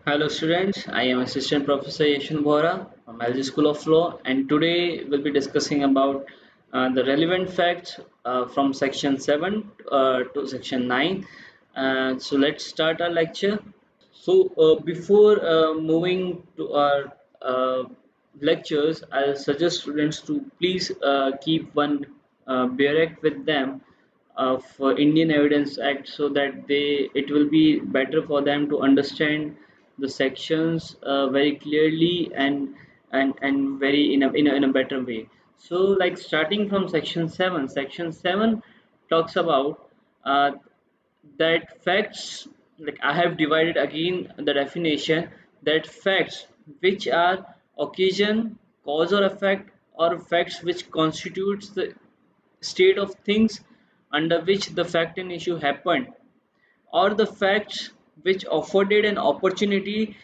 Hello students, I am Assistant Professor Yashin Bohra from LG School of Law, and today we'll be discussing about the relevant facts from section 7 to section 9. So let's start our lecture. So, before moving to our lectures, I'll suggest students to please keep one BREC with them of Indian Evidence Act so that it will be better for them to understand the sections very clearly and very in a better way. So, like starting from section 7 talks about that facts, like I have divided again the definition, that facts which are occasion, cause or effect, or facts which constitutes the state of things under which the fact and issue happened, or the facts which afforded an opportunity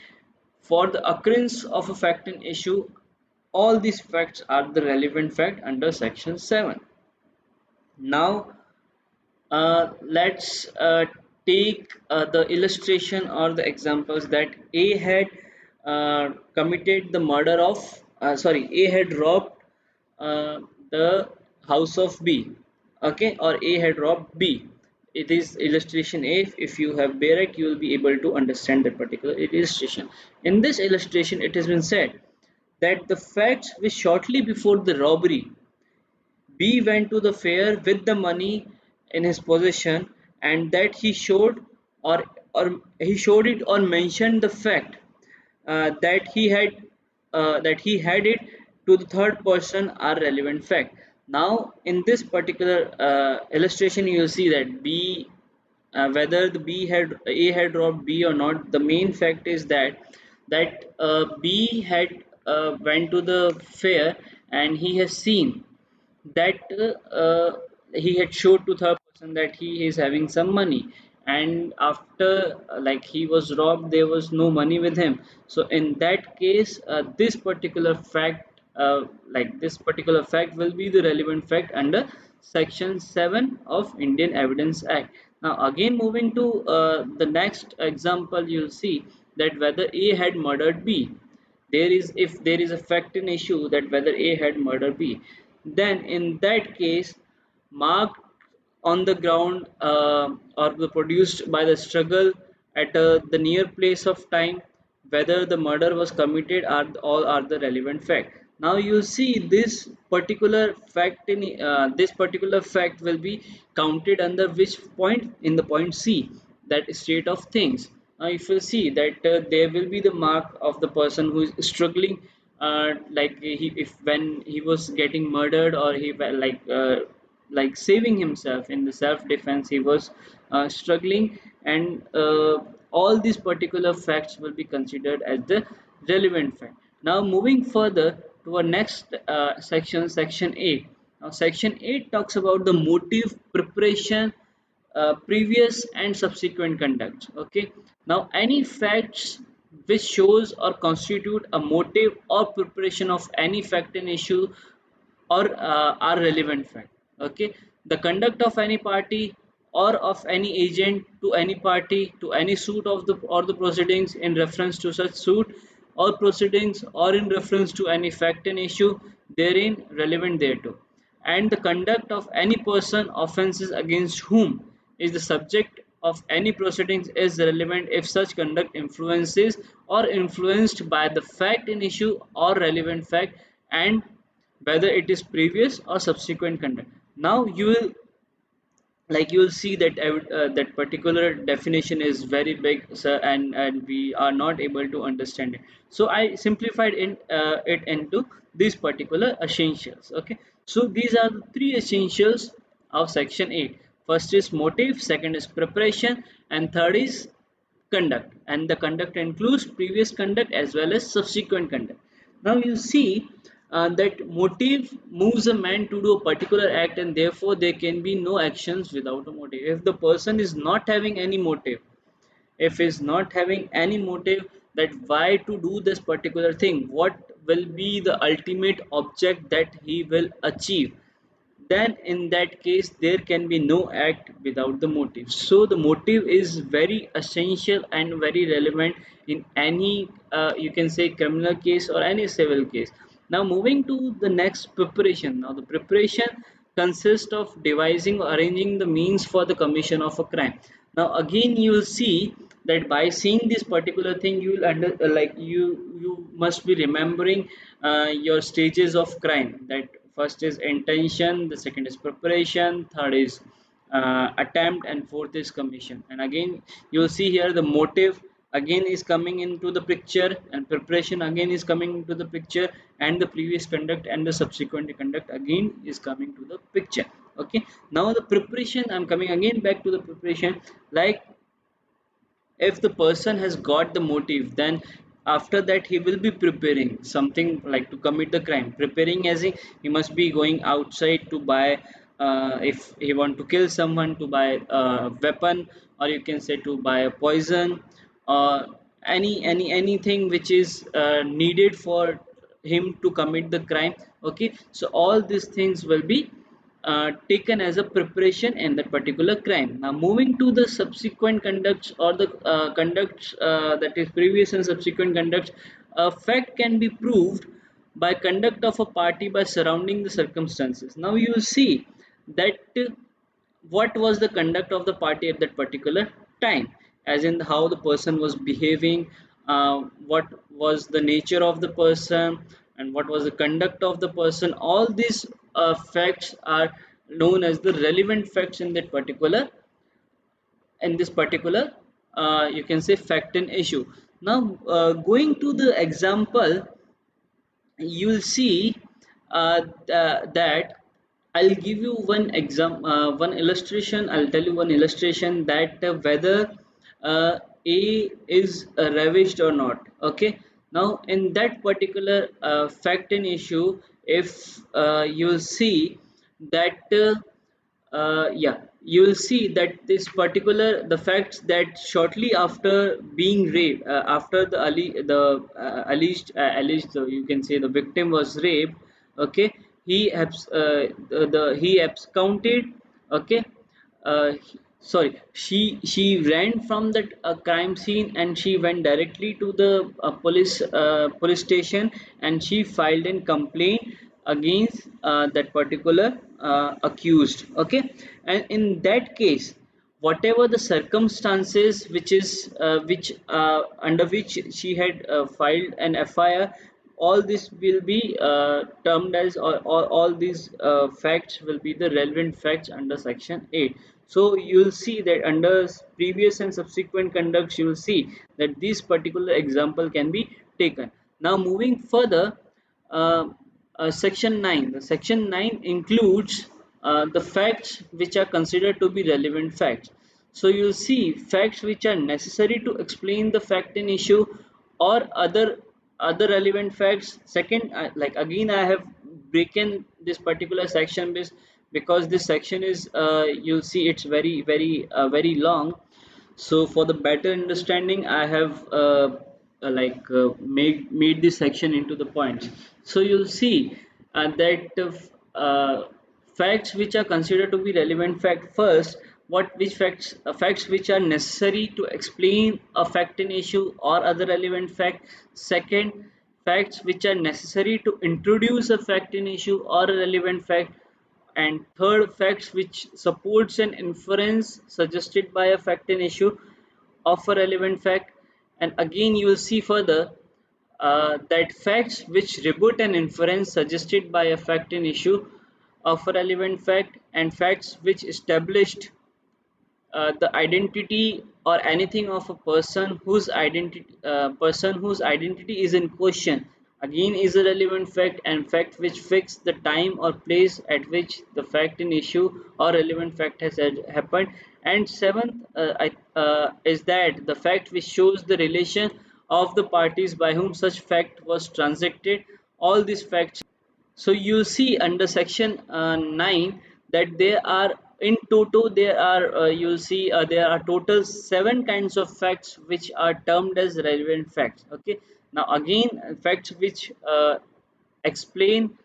for the occurrence of a fact and issue. All these facts are the relevant fact under section 7. Now let's take the illustration or the examples that A had committed the murder of, A had robbed the house of B, okay, or A had robbed B. It is illustration A. If you have Berek, you will be able to understand that particular illustration. In this illustration, it has been said that the facts which shortly before the robbery B went to the fair with the money in his possession, and that or he showed it or mentioned the fact that he had it to the third person are relevant fact. Now in this particular illustration, you will see that whether the A had robbed B or not, the main fact is that B had went to the fair and he has seen that he had showed to third person that he is having some money, and after like he was robbed, there was no money with him. So in that case, this particular fact will be the relevant fact under section 7 of Indian Evidence Act. Now again, moving to the next example, you'll see that whether A had murdered B. If there is a fact in issue that whether A had murdered B, then in that case, marked on the ground or produced by the struggle at the near place of time, whether the murder was committed are all are the relevant fact. Now you see this particular fact will be counted under which point? In the point C, that state of things. Now if you see that there will be the mark of the person who is struggling, if when he was getting murdered, or he like saving himself in the self defense, he was struggling, and all these particular facts will be considered as the relevant fact. Now moving further to our next section 8. Now section 8 talks about the motive, preparation, previous and subsequent conduct. Okay, now any facts which shows or constitute a motive or preparation of any fact and issue or are relevant fact. Okay, the conduct of any party or of any agent to any party to any suit of the proceedings in reference to such suit or proceedings, or in reference to any fact and issue therein relevant thereto, and the conduct of any person offences against whom is the subject of any proceedings is relevant if such conduct influences or influenced by the fact in issue or relevant fact, and whether it is previous or subsequent conduct. Now you will see that that particular definition is very big, sir, and we are not able to understand it. So I simplified it into these particular essentials. Okay, so these are the three essentials of section 8. First is motive, second is preparation, and third is conduct, and the conduct includes previous conduct as well as subsequent conduct. Now you see that motive moves a man to do a particular act, and therefore there can be no actions without a motive. If the person is not having any motive, if is not having any motive, that why to do this particular thing, what will be the ultimate object that he will achieve, then in that case there can be no act without the motive. So the motive is very essential and very relevant in any you can say criminal case or any civil case. Now moving to the next, preparation. Now the preparation consists of devising or arranging the means for the commission of a crime. Now again you will see that by seeing this particular thing you will like you must be remembering your stages of crime. That first is intention, the second is preparation, third is attempt, and fourth is commission. And again you will see here the motive again is coming into the picture, and preparation again is coming into the picture, and the previous conduct and the subsequent conduct again is coming to the picture. Okay, now the preparation, I'm coming again back to the preparation. Like if the person has got the motive, then after that he will be preparing something like to commit the crime. Preparing as in he must be going outside to buy if he want to kill someone, to buy a weapon, or you can say to buy a poison, or anything which is needed for him to commit the crime. Okay, so all these things will be taken as a preparation in that particular crime. Now, moving to the subsequent conducts or the conducts that is previous and subsequent conducts, a fact can be proved by conduct of a party by surrounding the circumstances. Now, you will see that what was the conduct of the party at that particular time, as in how the person was behaving, what was the nature of the person, and what was the conduct of the person. All these facts are known as the relevant facts in that particular, in this particular you can say fact and issue. Now going to the example, you'll see that I'll give you one illustration. I'll tell you one illustration that whether A is ravished or not. Okay. Now, in that particular fact and issue, if you'll see that yeah, you will see that this particular the facts that shortly after being raped, after the alleged you can say the victim was raped. Okay, he absconded. Okay, she ran from that crime scene, and she went directly to the police station, and she filed a complaint against that particular accused. Okay, and in that case, whatever the circumstances which is which under which she had filed an FIR, all this will be termed as, or all these facts will be the relevant facts under section 8. So you will see that under previous and subsequent conducts, you will see that this particular example can be taken. Now moving further, uh, section 9, the section 9 includes the facts which are considered to be relevant facts. So you'll see facts which are necessary to explain the fact in issue, or other relevant facts. Second, like again I have broken this particular section because this section is you'll see it's very long. So for the better understanding, I have made this section into the points. So you'll see that facts which are considered to be relevant fact. First, what which facts which are necessary to explain a fact in issue or other relevant fact. Second, facts which are necessary to introduce a fact in issue or a relevant fact. And third, facts which supports an inference suggested by a fact in issue of a relevant fact. And again you will see further that facts which rebut an inference suggested by a fact in issue of a relevant fact, and facts which established the identity or anything of a person whose identity is in question, again is a relevant fact. And fact which fix the time or place at which the fact in issue or relevant fact has happened. And seventh, is that the fact which shows the relation of the parties by whom such fact was transacted. All these facts. So you see under section 9 that there are in total there are you'll see there are total 7 kinds of facts which are termed as relevant facts. Okay, now again facts which explain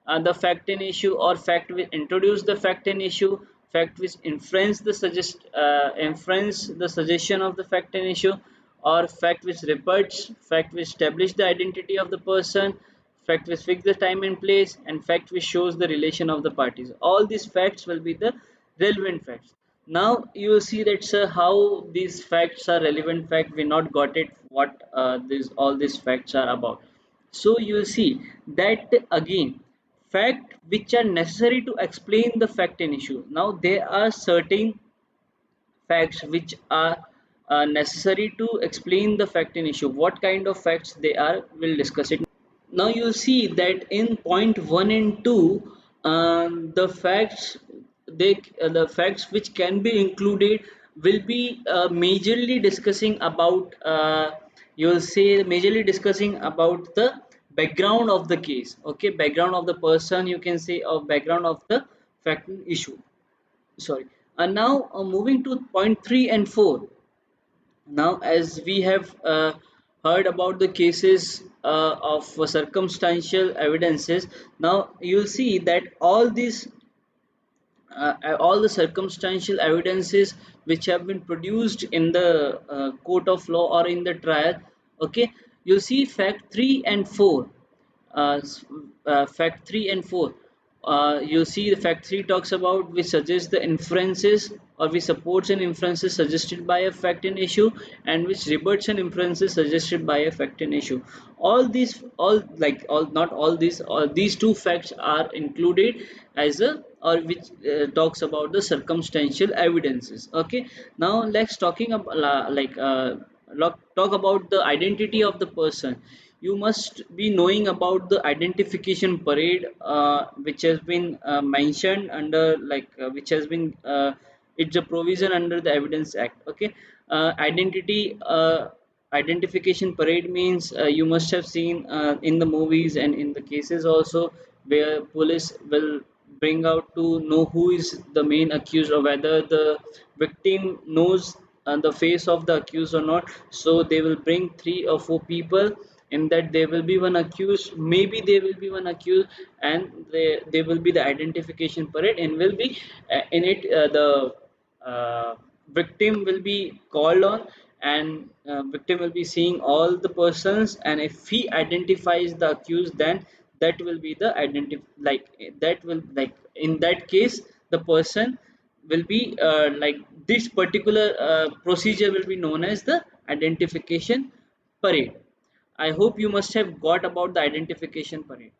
the fact in issue, or fact which introduce the fact in issue, fact which inference the suggestion of the fact in issue, or fact which reports, fact which establish the identity of the person, fact which fix the time and place, and fact which shows the relation of the parties. All these facts will be the relevant facts. Now you will see that, sir, how these facts are relevant fact. We not got it what these all these facts are about. So you will see that again, fact which are necessary to explain the fact in issue. Now there are certain facts which are necessary to explain the fact in issue. What kind of facts they are, we'll discuss it. Now you see that in point 1 and 2, the facts, the facts which can be included will be majorly discussing about, you will say majorly discussing about the background of the case, okay, background of the person, you can say, or background of the fact issue, sorry. And now moving to point 3 and 4. Now, as we have heard about the cases of circumstantial evidences, now you'll see that all the circumstantial evidences which have been produced in the court of law or in the trial, okay, you see fact 3 and 4, uh, s- fact 3 and 4, you see the fact 3 talks about which suggests the inferences, or which supports an inferences suggested by a fact in issue, and which rebuts an inferences suggested by a fact in issue. All these, all like all, not all these, all these two facts are included as a, or which talks about the circumstantial evidences, okay. Now let's talking about talk about the identity of the person. You must be knowing about the identification parade, which has been mentioned under, which has been it's a provision under the Evidence Act, okay. Identification parade means, you must have seen in the movies and in the cases also, where police will bring out to know who is the main accused, or whether the victim knows the face of the accused or not. So they will bring 3 or 4 people, in that there will be one accused, maybe there will be one accused, and they will be the identification parade, and will be in it, the victim will be called on, and victim will be seeing all the persons, and if he identifies the accused, then that will be the that will, in that case, the person will be, this particular procedure will be known as the identification parade. I hope you must have got about the identification parade.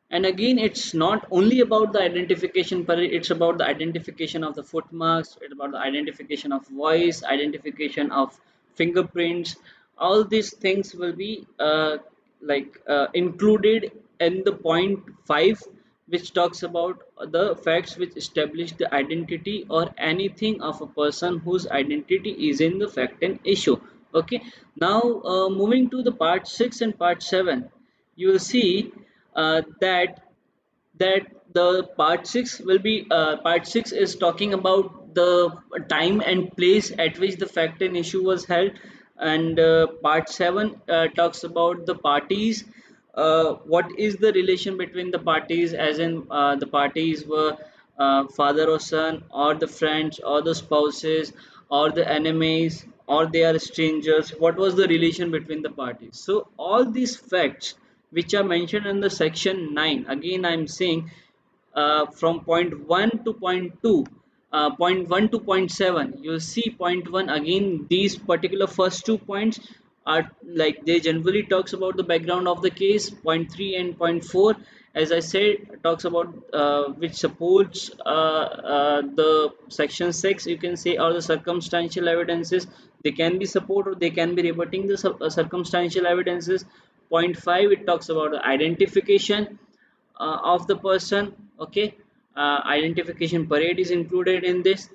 And again, it's not only about the identification parade, it's about the identification of the footmarks, it's about the identification of voice, identification of fingerprints. All these things will be included in the point 5, which talks about the facts which establish the identity or anything of a person whose identity is in the fact and issue, okay. Now moving to the part 6 and part 7, you will see that the part 6 will be, part 6 is talking about the time and place at which the fact and issue was held, and part 7 talks about the parties, what is the relation between the parties, as in the parties were father or son, or the friends, or the spouses, or the enemies, or they are strangers, what was the relation between the parties. So all these facts which are mentioned in the section 9, again I'm saying, from point 1 to point 2, point 1 to point 7, you see point 1, again these particular first 2 points are, like, they generally talks about the background of the case. Point 3 and point 4, as I said, talks about which supports the section 6, you can say, or the circumstantial evidences. They can be support, or they can be rebutting the circumstantial evidences. Point 5, it talks about the identification of the person, okay. Identification parade is included in this.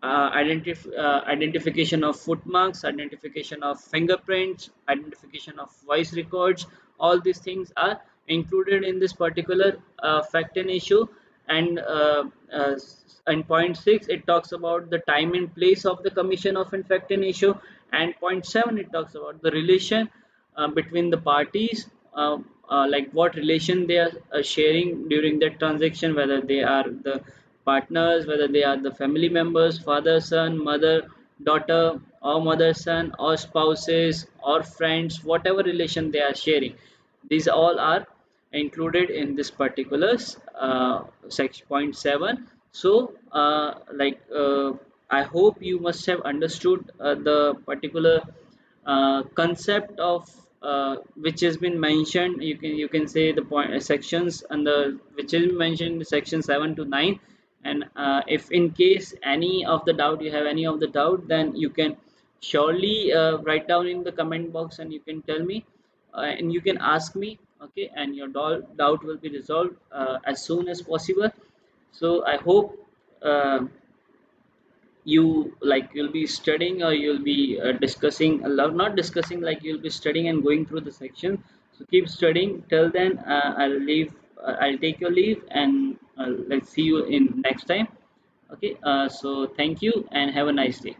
Identification of footmarks, identification of fingerprints, identification of voice records, all these things are included in this particular fact and issue. And in point 6, it talks about the time and place of the commission of fact and issue. And point 7, it talks about the relation between the parties, like what relation they are sharing during that transaction, whether they are the partners, whether they are the family members, father, son, mother, daughter, or mother, son, or spouses, or friends, whatever relation they are sharing. These all are included in this particular section point 7. So I hope you must have understood the particular concept of which has been mentioned. You can say the point sections under which is mentioned in section 7 to 9. And if in case any of the doubt, you have any of the doubt, then you can surely write down in the comment box, and you can tell me, and you can ask me, okay, and your doubt will be resolved as soon as possible. So I hope you'll be studying, or you'll be discussing a lot, not discussing, like you'll be studying and going through the section. So keep studying. Till then, I'll take your leave, and let's see you in next time. Okay, so thank you and have a nice day.